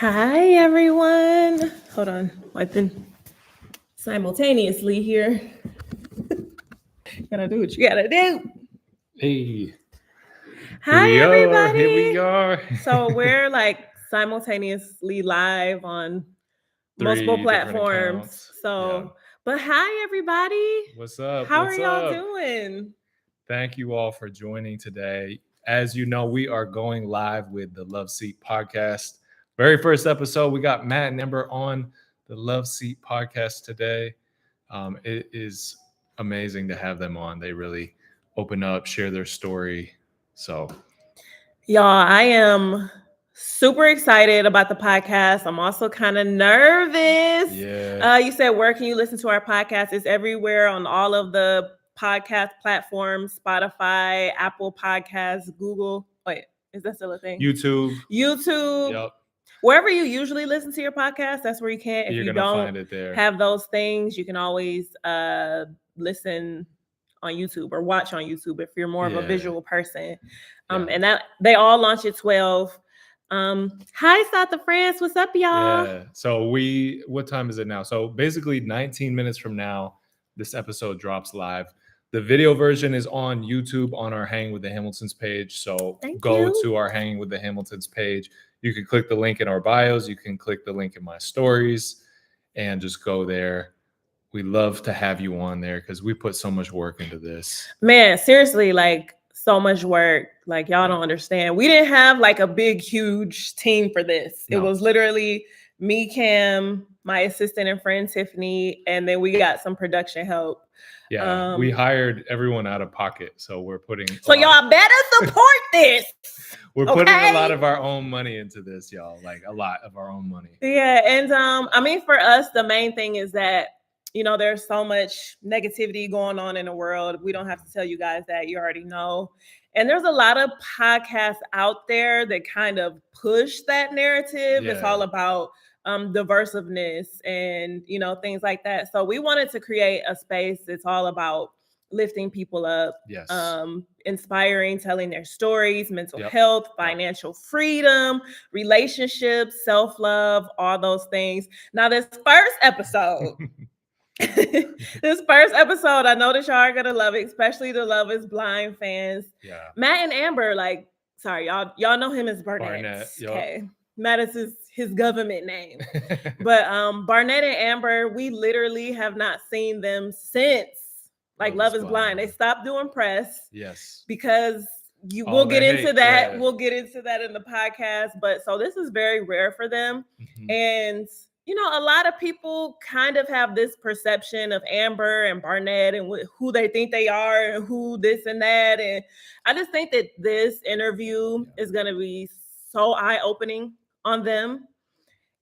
Hi, everyone. Hold on, wiping simultaneously here. Gotta do what you gotta do. Hey, Hi, everybody. Here we are. So we're like simultaneously live on multiple 3 different platforms. accounts. Yeah. But hi, everybody. What's up? How are What's y'all up? doing? Thank you all for joining today. As you know, we are going live with the Love Seat podcast. Very first episode, we got Matt and Amber on the Love Seat podcast today. It is amazing to have them on. They really open up, share their story. So, Y'all, I am super excited about the podcast. I'm also kind of nervous. yeah. You said, where can you listen to our podcast? It's everywhere on all of the podcast platforms, Spotify, Apple Podcasts, Google. Wait, is that still a thing? YouTube. YouTube. Yep. Wherever you usually listen to your podcast, that's where you can. If You're you going to don't find it there. have those things, you can always listen on YouTube or watch on YouTube if you're more of a visual person. And that they all launch at 12. Hi, South of France. What's up, y'all? Yeah. So what time is it now? So basically 19 minutes from now, this episode drops live. The video version is on YouTube on our Hanging with the Hamiltons page. So go to our Hanging with the Hamiltons page. You can click the link in our bios. You can click the link in my stories and just go there. We love to have you on there because we put so much work into this. Man, seriously, like so much work. Like y'all don't understand. We didn't have like a big, huge team for this. No. It was literally me, Cam, my assistant and friend Tiffany, and then we got some production help. Yeah, we hired everyone out of pocket, so we're putting. So y'all better support this. We're putting a lot of our own money into this, y'all. Like a lot of our own money. Yeah, and I mean, for us, the main thing is that there's so much negativity going on in the world. We don't have to tell you guys that. You already know. And there's a lot of podcasts out there that kind of push that narrative. Yeah. It's all about diversiveness and, things like that. So we wanted to create a space that's all about lifting people up, yes, inspiring, telling their stories, mental health, financial freedom, relationships, self-love, all those things. Now, this first episode... This first episode, I know that y'all are gonna love it, especially the Love Is Blind fans. Yeah, Matt and Amber, y'all know him as Barnett. Okay, Matt is his government name, but Barnett and Amber, we literally have not seen them since Love Is Blind. They stopped doing press. Yes, because we'll get into that. Yeah. We'll get into that in the podcast. But so this is very rare for them, and. A lot of people kind of have this perception of Amber and Barnett and who they think they are and who this and that. And I just think that this interview is going to be so eye-opening on them.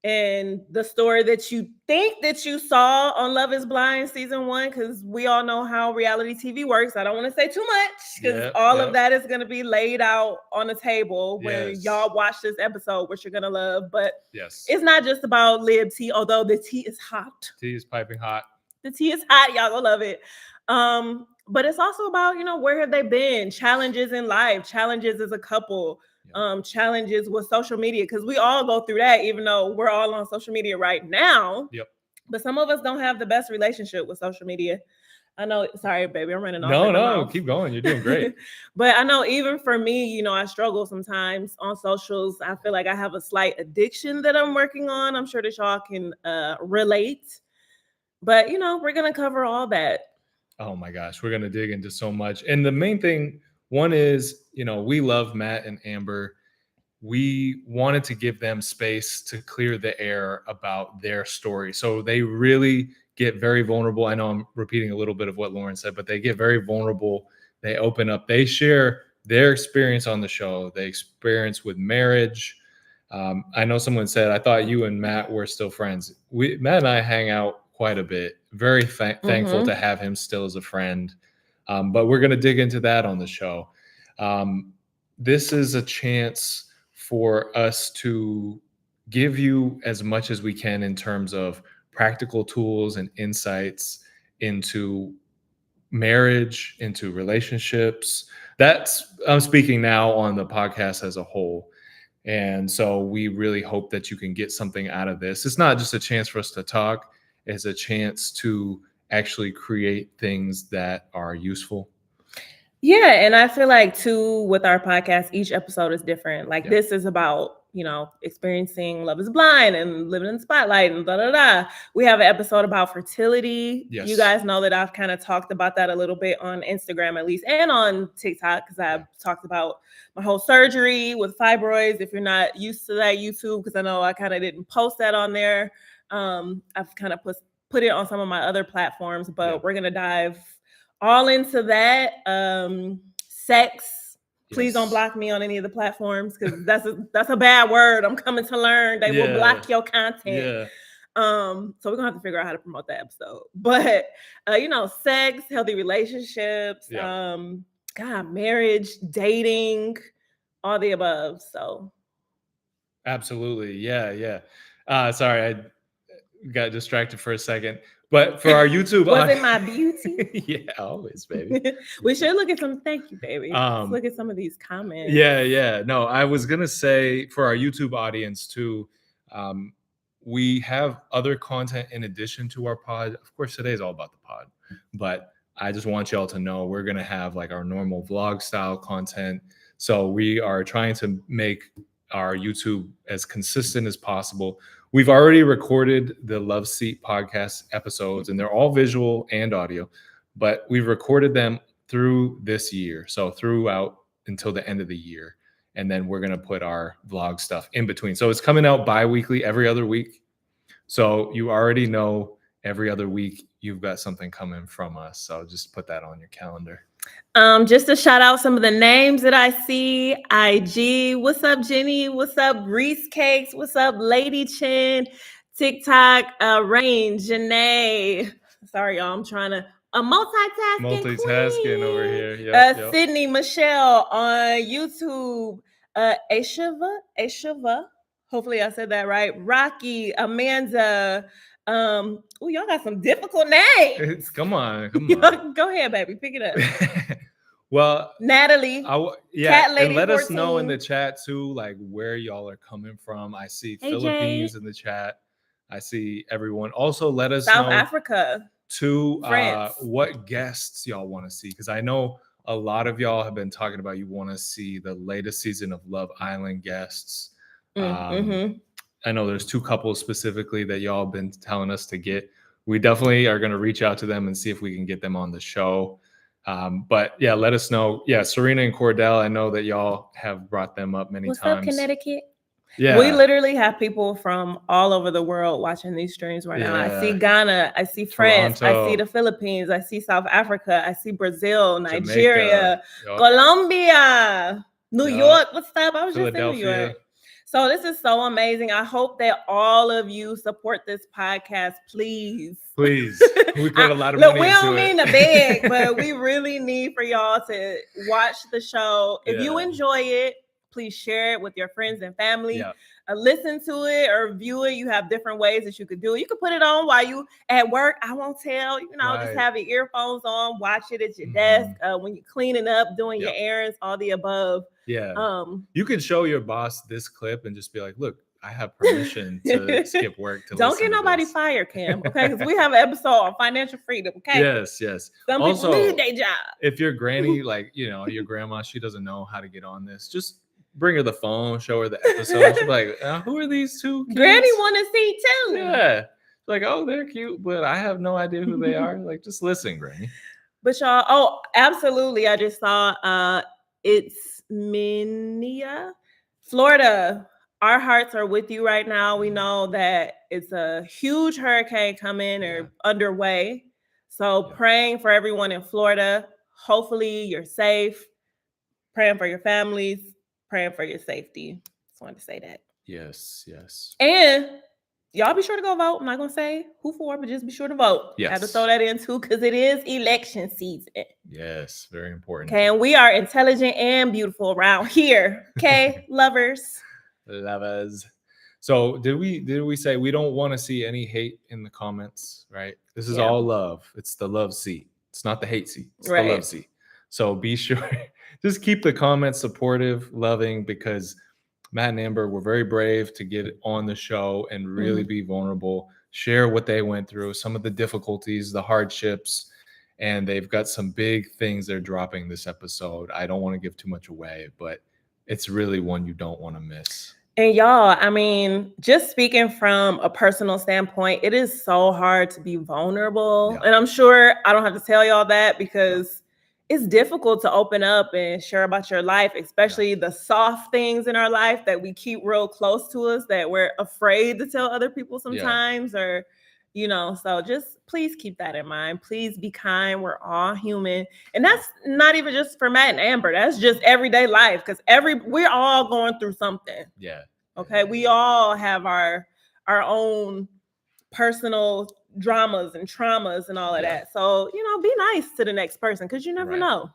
And the story that you think that you saw on Love Is Blind season 1, because we all know how reality TV works. I don't want to say too much because all of that is going to be laid out on the table when y'all watch this episode, which you're going to love. But it's not just about Lib tea, although the tea is hot. Tea is piping hot. The tea is hot. Y'all gonna love it. But it's also about, where have they been? Challenges in life, challenges as a couple. Challenges with social media, because we all go through that, even though we're all on social media right now. But some of us don't have the best relationship with social media. I know. Sorry, baby, I'm running off. No, keep going. You're doing great. But I know even for me, I struggle sometimes on socials. I feel like I have a slight addiction that I'm working on. I'm sure that y'all can relate. But we're gonna cover all that. Oh my gosh, we're gonna dig into so much. And the main thing. One is, we love Matt and Amber. We wanted to give them space to clear the air about their story. So they really get very vulnerable. I know I'm repeating a little bit of what Lauren said, but they get very vulnerable. They open up. They share their experience on the show, the experience with marriage. I know someone said, I thought you and Matt were still friends. Matt and I hang out quite a bit. Very thankful to have him still as a friend. But we're going to dig into that on the show. This is a chance for us to give you as much as we can in terms of practical tools and insights into marriage, into relationships. I'm speaking now on the podcast as a whole. And so we really hope that you can get something out of this. It's not just a chance for us to talk, it's a chance to actually create things that are useful. Yeah, and I feel like too with our podcast, each episode is different. Like this is about, experiencing Love is Blind and living in the spotlight and da da da. We have an episode about fertility. Yes. You guys know that I've kind of talked about that a little bit on Instagram at least and on TikTok because I've talked about my whole surgery with fibroids. If you're not used to that YouTube, because I know I kind of didn't post that on there. I've kind of put it on some of my other platforms, but we're gonna dive all into that. Sex. Please don't block me on any of the platforms because that's a bad word. I'm coming to learn. They will block your content. Yeah. So we're gonna have to figure out how to promote that episode. But sex, healthy relationships, marriage, dating, all the above. So absolutely. Yeah. Sorry, I got distracted for a second. But for our YouTube, was it my beauty? Yeah, always, baby. We should look at some. Thank you, baby. Let's look at some of these comments. Yeah. No, I was gonna say for our YouTube audience too, we have other content in addition to our pod. Of course, today's all about the pod, but I just want y'all to know we're gonna have like our normal vlog style content. So we are trying to make our YouTube as consistent as possible. We've already recorded the Love Seat podcast episodes, and they're all visual and audio, but we've recorded them through this year. So throughout until the end of the year. And then we're going to put our vlog stuff in between. So it's coming out bi-weekly every other week. So you already know every other week you've got something coming from us. So just put that on your calendar. Just to shout out some of the names that I see. IG, what's up, Jenny? What's up, Reese Cakes? What's up, Lady Chin? TikTok, Rain, Janae. Sorry, y'all, I'm trying to multitasking over here. Yep. Sydney, Michelle on YouTube. Ashava. Hopefully I said that right. Rocky, Amanda. Y'all got some difficult names. Come on. Go ahead, baby. Pick it up. Well, Natalie. Cat Lady and let 14. Us know in the chat too, like where y'all are coming from. I see Philippines in the chat. I see everyone. Also, let us know South Africa. To what guests y'all want to see, because I know a lot of y'all have been talking about you want to see the latest season of Love Island guests. I know there's 2 couples specifically that y'all have been telling us to get. We definitely are going to reach out to them and see if we can get them on the show. But yeah, let us know. Yeah, Serena and Cordell, I know that y'all have brought them up many times. What's up, Connecticut? Yeah, we literally have people from all over the world watching these streams right now. I see Ghana, I see France, Toronto. I see the Philippines, I see South Africa, I see Brazil, Nigeria, Colombia, New York. What's up? I was just in New York. So this is so amazing. I hope that all of you support this podcast, please. Please. We put a lot of money into it. We don't mean to beg, but we really need for y'all to watch the show. If you enjoy it, please share it with your friends and family. Yeah. Listen to it or view it. You have different ways that you could do it. You could put it on while you at work. I won't tell. Just have your earphones on. Watch it at your desk when you're cleaning up, doing your errands, all the above. Yeah. You could show your boss this clip and just be like, "Look, I have permission to skip work to don't get nobody fired, Cam. Okay, because we have an episode on financial freedom. Okay. Yes. Some also, people need their job. If your granny, your grandma, she doesn't know how to get on this, just bring her the phone, show her the episode. She'll be like, who are these 2 kids? Granny want to see too. Yeah. Like, oh, they're cute, but I have no idea who they are. Like, just listen, Granny. But y'all, absolutely. I just saw it's Minia, Florida. Our hearts are with you right now. We know that it's a huge hurricane coming or underway. So praying for everyone in Florida. Hopefully you're safe. Praying for your families. Praying for your safety. Just wanted to say that. Yes. And y'all be sure to go vote. I'm not going to say who for, but just be sure to vote. Yes. I have to throw that in too because it is election season. Yes, very important. Okay, and we are intelligent and beautiful around here. Okay, lovers. So did we say we don't want to see any hate in the comments, right? This is all love. It's the love seat. It's not the hate seat. It's the love seat. So be sure, just keep the comments supportive, loving, because Matt and Amber were very brave to get on the show and really be vulnerable, share what they went through, some of the difficulties, the hardships, and they've got some big things they're dropping this episode. I don't want to give too much away, but it's really one you don't want to miss. And y'all, I mean, just speaking from a personal standpoint, it is so hard to be vulnerable. Yeah. And I'm sure I don't have to tell y'all that because it's difficult to open up and share about your life, especially the soft things in our life that we keep real close to us that we're afraid to tell other people sometimes, or, you know, so just please keep that in mind. Please be kind. We're all human. And that's not even just for Matt and Amber. That's just everyday life because we're all going through something. Yeah. Okay. We all have our own personal dramas and traumas and all of that. So, you know, be nice to the next person because you never know.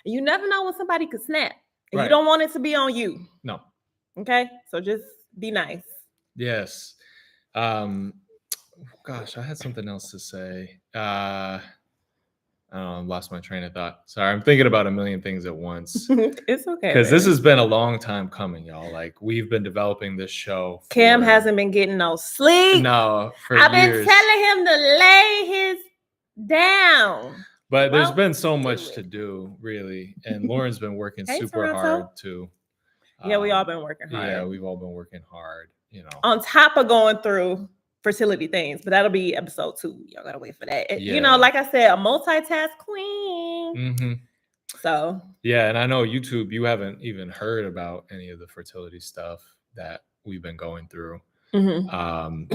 You never know when somebody could snap. And you don't want it to be on you. No. Okay. So just be nice. Yes. Gosh, I had something else to say. I don't know, I lost my train of thought. Sorry, I'm thinking about a million things at once. It's okay. Because this has been a long time coming, y'all. Like, we've been developing this show. Cam hasn't been getting no sleep. No, I've been telling him to lay his down. But there's been so much to do, really. And Lauren's been working super hard, too. Yeah, we all been working hard. Yeah, we've all been working hard, you know. On top of going through fertility things, but that'll be episode 2. Y'all gotta wait for that. You know, like I said, a multitask queen. So yeah, and I know YouTube, you haven't even heard about any of the fertility stuff that we've been going through.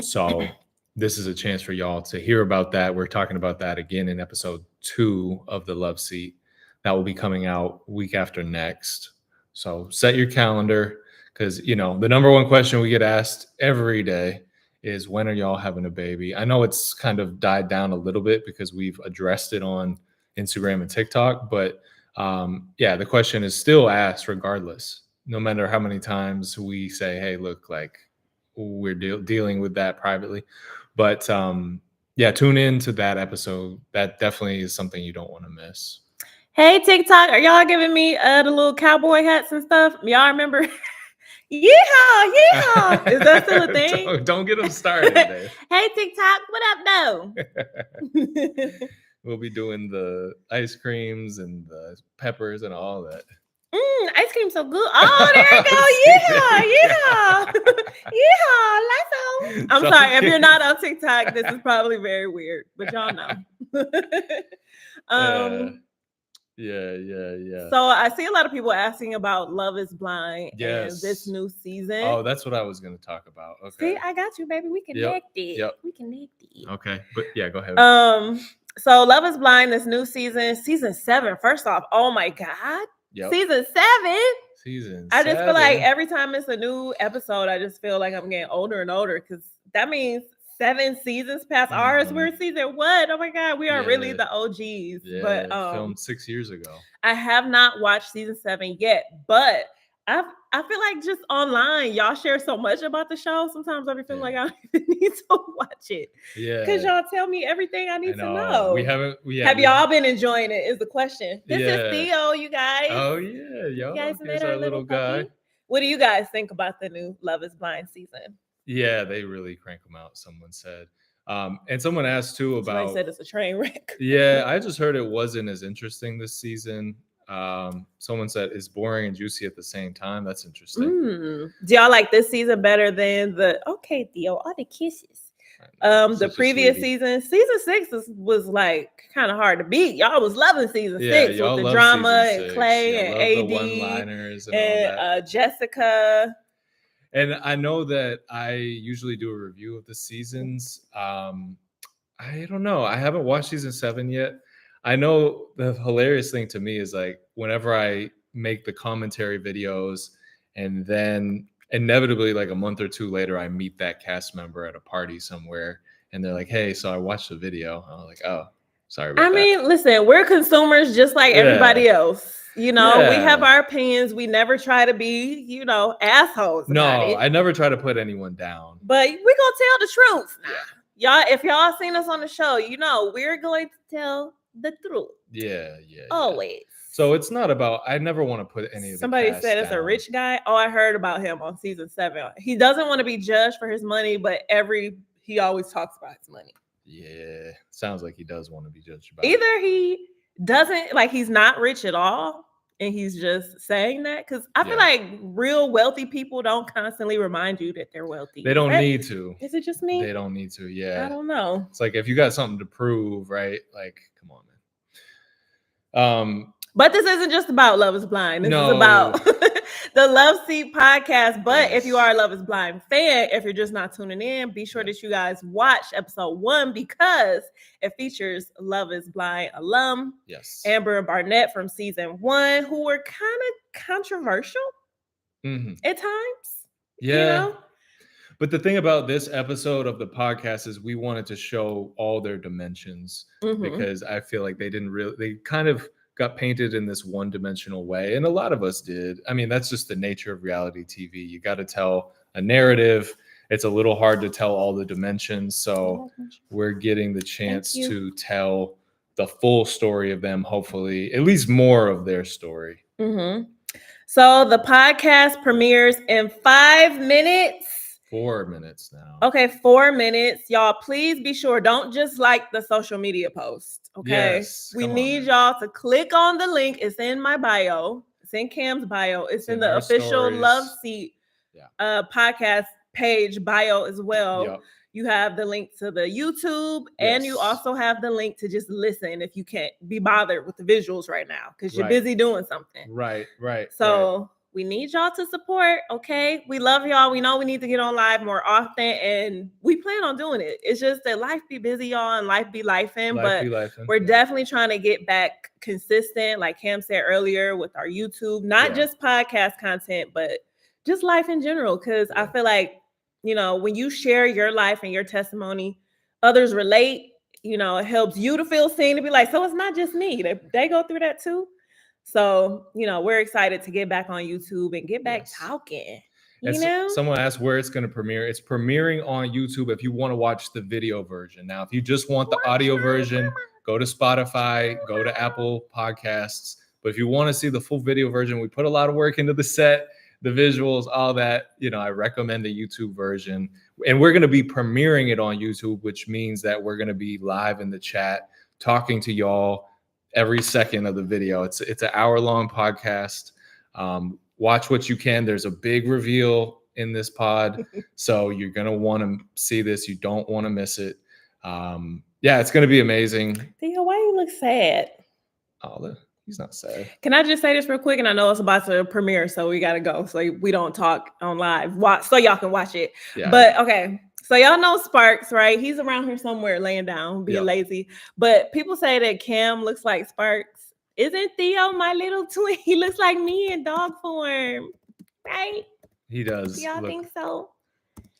So this is a chance for y'all to hear about that. We're talking about that again in episode 2 of the Love Seat. That will be coming out week after next. So set your calendar because, you know, the number one question we get asked every day is, when are y'all having a baby? I know it's kind of died down a little bit because we've addressed it on Instagram and TikTok, but the question is still asked regardless, no matter how many times we say, hey, look, like we're dealing with that privately. But tune in to that episode. That definitely is something you don't want to miss. Hey, TikTok, are y'all giving me the little cowboy hats and stuff? Y'all remember? Yeehaw! Is that still a thing? Don't get them started. Hey, TikTok, what up, though? We'll be doing the ice creams and the peppers and all that. Ice cream so good. Oh, there you go. Yeehaw, let's go. I'm sorry. If you're not on TikTok, this is probably very weird, but y'all know. Yeah. So I see a lot of people asking about Love is Blind and this new season. Oh, that's what I was going to talk about. Okay. See, I got you, baby. We connected. Yep. We connected. Okay. But yeah, go ahead. So Love is Blind, this new season 7. First off, oh my God. Yep. Season 7. I just feel like every time it's a new episode, I just feel like I'm getting older and older because that means 7 seasons past ours. We're season 1. Oh my God, we are really the OGs. Yeah, but filmed 6 years ago. I have not watched season 7 yet, but I feel like just online, y'all share so much about the show. Sometimes I feel like I don't even need to watch it. Yeah. Because y'all tell me everything I need to know. Have y'all been enjoying it is the question. This is Theo, you guys. Oh, yeah. You guys met our little guy. What do you guys think about the new Love is Blind season? Yeah, they really crank them out, someone said. And someone asked too about... Somebody said it's a train wreck. Yeah, I just heard it wasn't as interesting this season. Someone said it's boring and juicy at the same time. That's interesting. Do y'all like this season better than Theo, all the kisses? The previous season 6 was like kind of hard to beat. Y'all was loving season 6 with the drama and Clay and AD the one-liners and Jessica. And I know that I usually do a review of the seasons. I don't know. I haven't watched season 7 yet. I know the hilarious thing to me is like whenever I make the commentary videos and then inevitably like a month or 2 later, I meet that cast member at a party somewhere and they're like, hey, so I watched the video. I'm like, oh, sorry about that. I mean, listen, we're consumers just like everybody else. You know, we have our opinions. We never try to be, assholes. No, I never try to put anyone down. But we're going to tell the truth. Y'all, if y'all seen us on the show, we're going to tell the truth. Yeah. Always. So it's not about, I never want to put any of the Somebody cast said it's a down. rich guy. Oh, I heard about him on season 7. He doesn't want to be judged for his money, but he always talks about his money. Yeah, sounds like he does want to be judged about Either he doesn't, like, he's not rich at all, and he's just saying that, because I feel like real wealthy people don't constantly remind you that they're wealthy. They don't need to. Is it just me? They don't need to. Yeah. I don't know. It's like if you got something to prove, right? Like, come on, man. But this isn't just about Love is Blind. This is about the Love Seat podcast. But if you are a Love is Blind fan, if you're just not tuning in, be sure that you guys watch episode 1 because it features Love is Blind alum Amber and Barnett from season 1, who were kind of controversial at times. Yeah. You know? But the thing about this episode of the podcast is we wanted to show all their dimensions because I feel like they kind of got painted in this one-dimensional way, and a lot of us did. I mean, that's just the nature of reality TV. You got to tell a narrative. It's a little hard to tell all the dimensions, so we're getting the chance to tell the full story of them, hopefully, at least more of their story. So the podcast premieres in 5 minutes. 4 minutes now. Okay, 4 minutes. Y'all, please be sure. Don't just like the social media post. Okay. Yes, we need y'all to click on the link. It's in my bio. It's in Cam's bio. It's in the official stories. Love Seat podcast page bio as well. Yep. You have the link to the YouTube, and you also have the link to just listen if you can't be bothered with the visuals right now because you're busy doing something. Right. So we need y'all to support, okay? We love y'all. We know we need to get on live more often, and we plan on doing it. It's just that life be busy, y'all, and life be lifing. We're definitely trying to get back consistent, like Cam said earlier, with our YouTube. Not just podcast content, but just life in general, because I feel like, you know, when you share your life and your testimony, others relate. You know, it helps you to feel seen, to be like, so it's not just me. They go through that too. So, you know, we're excited to get back on YouTube and get back talking. You know, someone asked where it's going to premiere. It's premiering on YouTube if you want to watch the video version. Now, if you just want the audio version, go to Spotify, go to Apple Podcasts. But if you want to see the full video version, we put a lot of work into the set, the visuals, all that. You know, I recommend the YouTube version. And we're going to be premiering it on YouTube, which means that we're going to be live in the chat talking to y'all every second of the video. It's an hour-long podcast. Watch what you can. There's a big reveal in this pod, so you're gonna want to see this. You don't want to miss it. It's gonna be amazing. Theo, why you look sad? Oh, he's not sad. Can I just say this real quick? And I know it's about to premiere, so we gotta go. So we don't talk on live. Watch so y'all can watch it. Yeah. But okay. So y'all know Sparks, right? He's around here somewhere laying down, being lazy. But people say that Cam looks like Sparks. Isn't Theo my little twin? He looks like me in dog form, right? He does. Y'all think so?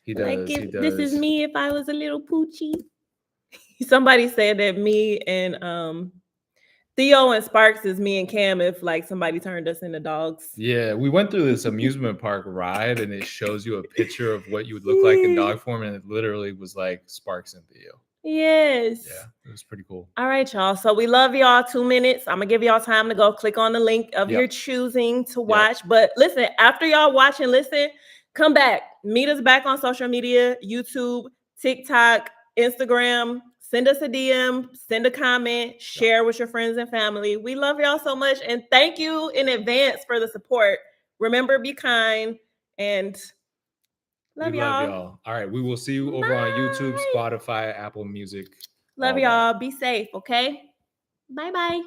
He does. Like he does. This is me if I was a little poochie. Somebody said that me and Theo and Sparks is me and Cam if like somebody turned us into dogs. Yeah, we went through this amusement park ride and it shows you a picture of what you would look like in dog form, and it literally was like Sparks and Theo. Yes. Yeah, it was pretty cool. All right, y'all. So we love y'all. 2 minutes. I'm gonna give y'all time to go click on the link of your choosing to watch. But listen, after y'all watch and listen, come back. Meet us back on social media, YouTube, TikTok, Instagram. Send us a DM, send a comment, share with your friends and family. We love y'all so much. And thank you in advance for the support. Remember, be kind, and love y'all. All right. We will see you over on YouTube, Spotify, Apple Music. Love y'all. Be safe, okay? Bye-bye.